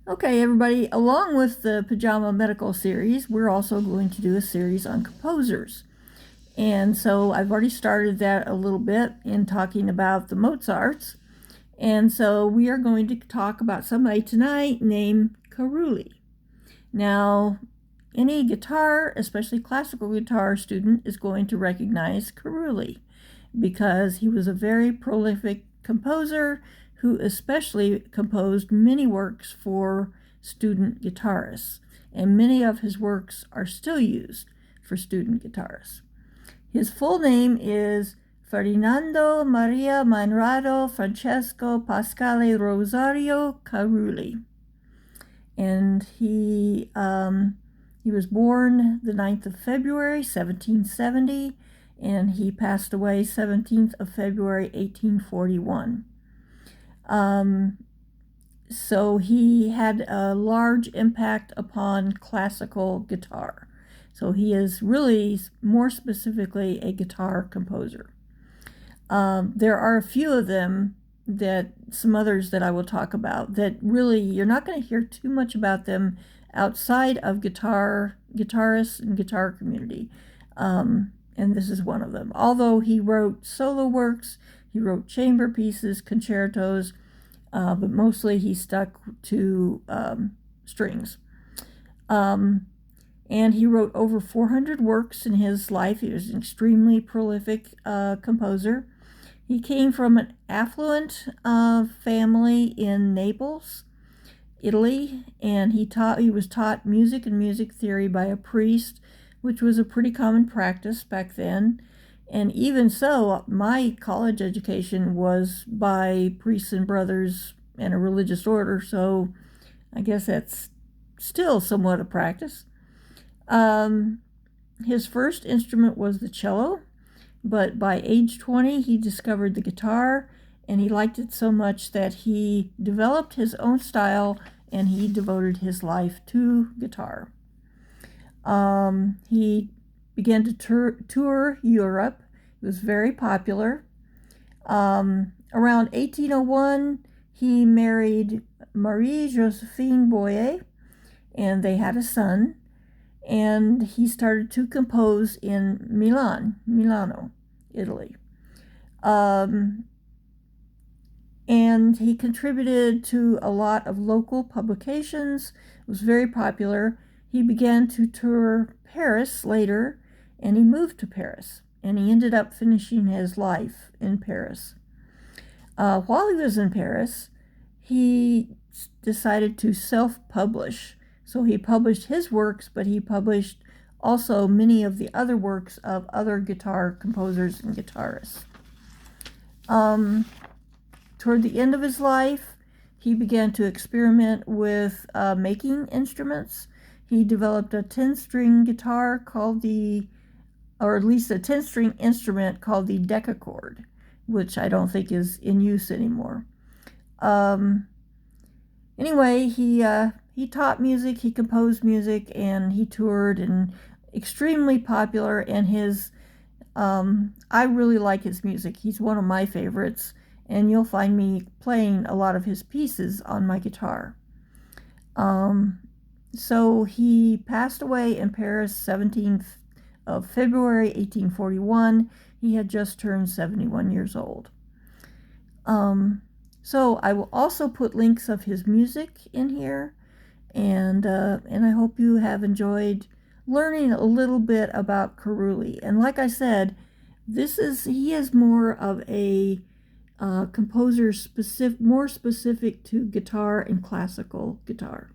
Okay, everybody, along with the Pajama Medical series, we're also going to do a series on composers. And so I've already started that a little bit in talking about the Mozarts. And so we are going to talk about somebody tonight named CARULLI. Now, any guitar, especially classical guitar student, is going to recognize CARULLI because he was a very prolific composer who especially composed many works for student guitarists, and many of his works are still used for student guitarists. His full name is Ferdinando Maria Meinrado Francesco Pascale Rosario CARULLI, and he was born the 9th of February 1770, and he passed away 17th of February 1841. So he had a large impact upon classical guitar. So he is really more specifically a guitar composer. There are a few of them, some others that I will talk about, that really you're not going to hear too much about them outside of guitarists and guitar community. And this is one of them. Although he wrote solo works, he wrote chamber pieces, concertos, but mostly he stuck to strings. And he wrote over 400 works in his life. He was an extremely prolific composer. He came from an affluent family in Naples, Italy, and he was taught music and music theory by a priest, which was a pretty common practice back then. And even so, my college education was by priests and brothers and a religious order, so I guess that's still somewhat a practice. His first instrument was the cello, but by age 20, he discovered the guitar, and he liked it so much that he developed his own style, and he devoted his life to guitar. He began to tour Europe. It was very popular. Around 1801, he married Marie-Josephine Boyer, and they had a son, and he started to compose in Milano, Italy. And he contributed to a lot of local publications. It was very popular. He began to tour Paris later, and he moved to Paris, and he ended up finishing his life in Paris. While he was in Paris, he decided to self-publish. So he published his works, but he published also many of the other works of other guitar composers and guitarists. Toward the end of his life, he began to experiment with making instruments. He developed a 10-string guitar or at least a 10-string instrument called the decacord, which I don't think is in use anymore. Anyway, he taught music, he composed music, and he toured, and extremely popular. And I really like his music. He's one of my favorites, and you'll find me playing a lot of his pieces on my guitar. So he passed away in Paris, 17th of February, 1841. He had just turned 71 years old. So I will also put links of his music in here, and I hope you have learning a little bit about CARULLI. And like I said, he is more of a composer more specific to guitar and classical guitar.